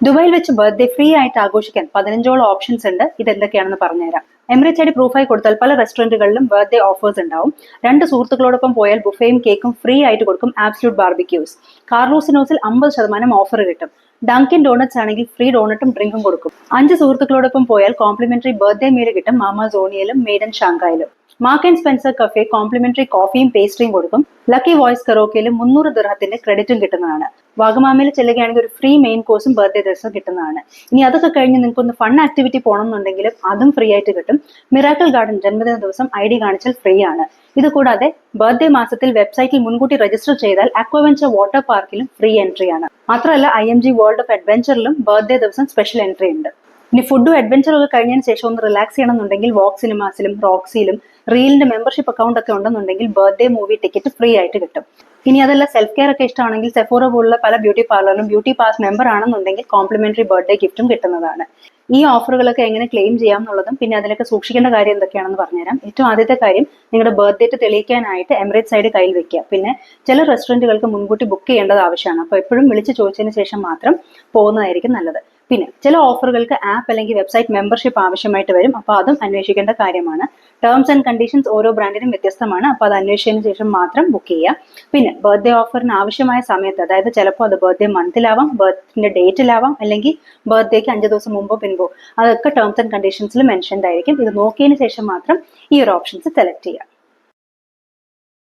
ദുബായിൽ വെച്ച് birthday free ആയിട്ട് ആഘോഷിക്കാൻ 15ഓളം ഓപ്ഷൻസ് ഉണ്ട്. ഇതെന്തൊക്കെയാണെന്ന് പറഞ്ഞുതരാം. എമിറേറ്റ്സ് ഐഡി പ്രൂഫായി കൊടുത്താൽ പല റെസ്റ്റോറന്റുകളിലും ബർത്ത്ഡേ ഓഫേഴ്സ് ഉണ്ടാവും. 2 സുഹൃത്തുക്കളോടൊപ്പം പോയാൽ ബുഫയും കേക്കും ഫ്രീ ആയിട്ട് കൊടുക്കും. Absolute barbecues. കാർലോസിനോസിൽ 50% ഓഫർ കിട്ടും. ഡങ്കിൻ ഡോണറ്റ്സ് ആണെങ്കിൽ ഫ്രീ ഡോണറ്റും ഡ്രിങ്കും കൊടുക്കും. 5 സുഹൃത്തുക്കളോടൊപ്പം പോയാൽ കോംപ്ലിമെന്ററി ബർത്ത്ഡേ മീൽ കിട്ടും. മാമാസോണിയയിലും മെയ്ഡൻ ഷാങ്കായിലും. Marks and Spencer cafe complimentary കോഫിയും പേസ്ട്രിയും കൊടുക്കും. ലക്കി വോയിസ് കരോക്കയിലും 300 ദിർഹത്തിന്റെ ക്രെഡിറ്റും കിട്ടുന്നതാണ്. വാഗമാമയിൽ ചെല്ലുകയാണെങ്കിൽ ഒരു ഫ്രീ മെയിൻ കോഴ്സും ബർത്ത്ഡേ ദിവസം കിട്ടുന്നതാണ്. ഇനി അതൊക്കെ കഴിഞ്ഞ് നിങ്ങൾക്ക് ഒന്ന് ഫൺ ആക്ടിവിറ്റി പോകണമെന്നുണ്ടെങ്കിലും അതും ഫ്രീ ആയിട്ട് കിട്ടും. മിറാക്കിൾ ഗാർഡൻ ജന്മദിന ദിവസം ID കാണിച്ചാൽ ഫ്രീ ആണ്. ഇത് കൂടാതെ ബർത്ത്ഡേ മാസത്തിൽ വെബ്സൈറ്റിൽ മുൻകൂട്ടി രജിസ്റ്റർ ചെയ്താൽ അക്വവെഞ്ചർ വാട്ടർ പാർക്കിലും ഫ്രീ എൻട്രി ആണ്. മാത്രമല്ല IMG വേൾഡ് ഓഫ് അഡ്വെഞ്ചറിലും ബർത്ത്ഡേ ദിവസം സ്പെഷ്യൽ എൻട്രി ഉണ്ട്. ഇനി ഫുഡും അഡ്വെഞ്ചറും ഒക്കെ കഴിഞ്ഞതിന് ശേഷം ഒന്ന് റിലാക്സ് ചെയ്യണമെന്നുണ്ടെങ്കിൽ വോക്ക് സിനിമാസിലും റോക്സിയിലും റീലിന്റെ മെമ്പർഷിപ്പ് അക്കൗണ്ട് ഒക്കെ ഉണ്ടെന്നുണ്ടെങ്കിൽ ബർത്ത്ഡേ മൂവി ടിക്കറ്റ് ഫ്രീ ആയിട്ട് കിട്ടും. ഇനി അതല്ല സെൽഫ് കെയർ ഒക്കെ ഇഷ്ടമാണെങ്കിൽ സെഫോറ പോലുള്ള പല ബ്യൂട്ടി പാർലറിലും ബ്യൂട്ടി പാസ് മെമ്പർ ആണെന്നുണ്ടെങ്കിൽ കോംപ്ലിമെന്ററി ബർത്ത്ഡേ ഗിഫ്റ്റും കിട്ടുന്നതാണ്. ഈ ഓഫറുകളൊക്കെ എങ്ങനെ ക്ലെയിം ചെയ്യാം എന്നുള്ളതും പിന്നെ അതിലൊക്കെ സൂക്ഷിക്കേണ്ട കാര്യം എന്തൊക്കെയാണെന്ന് പറഞ്ഞുതരാം. ഏറ്റവും ആദ്യത്തെ കാര്യം, നിങ്ങളുടെ ബർത്ത് ഡേറ്റ് തെളിയിക്കാനായിട്ട് എമിറേറ്റ്സ് ഐഡി കയ്യിൽ വെക്കുക. പിന്നെ ചില റെസ്റ്റോറന്റുകൾക്ക് മുൻകൂട്ടി ബുക്ക് ചെയ്യേണ്ടത് ആവശ്യമാണ്. അപ്പോൾ എപ്പോഴും വിളിച്ച് ചോദിച്ചതിന് ശേഷം മാത്രം പോകുന്നതായിരിക്കും നല്ലത്. പിന്നെ ചില ഓഫറുകൾക്ക് ആപ്പ് അല്ലെങ്കിൽ വെബ്സൈറ്റ് മെമ്പർഷിപ്പ് ആവശ്യമായിട്ട് വരും. അപ്പോൾ അതും അന്വേഷിക്കേണ്ട കാര്യമാണ്. ടേംസ് ആൻഡ് കണ്ടീഷൻസ് ഓരോ ബ്രാൻഡിനും വ്യത്യസ്തമാണ്. അപ്പോൾ അത് അന്വേഷിച്ചതിന് ശേഷം മാത്രം ബുക്ക് ചെയ്യുക. പിന്നെ ബർത്ത്ഡേ ഓഫറിന് ആവശ്യമായ സമയത്ത്, അതായത് ചിലപ്പോൾ അത് ബർത്ത്ഡേ മന്തിലാവാം, ബർത്ത്ഡേ ഡേറ്റിലാവാം, അല്ലെങ്കിൽ ബർത്ത്ഡേക്ക് 5 ദിവസം മുമ്പോ പിൻപോ, അതൊക്കെ ടേംസ് ആൻഡ് കണ്ടീഷൻസിൽ മെൻഷൻഡ് ആയിരിക്കും. ഇത് നോക്കിയതിന് ശേഷം മാത്രം ഈ ഒരു ഓപ്ഷൻസ് സെലക്ട് ചെയ്യുക.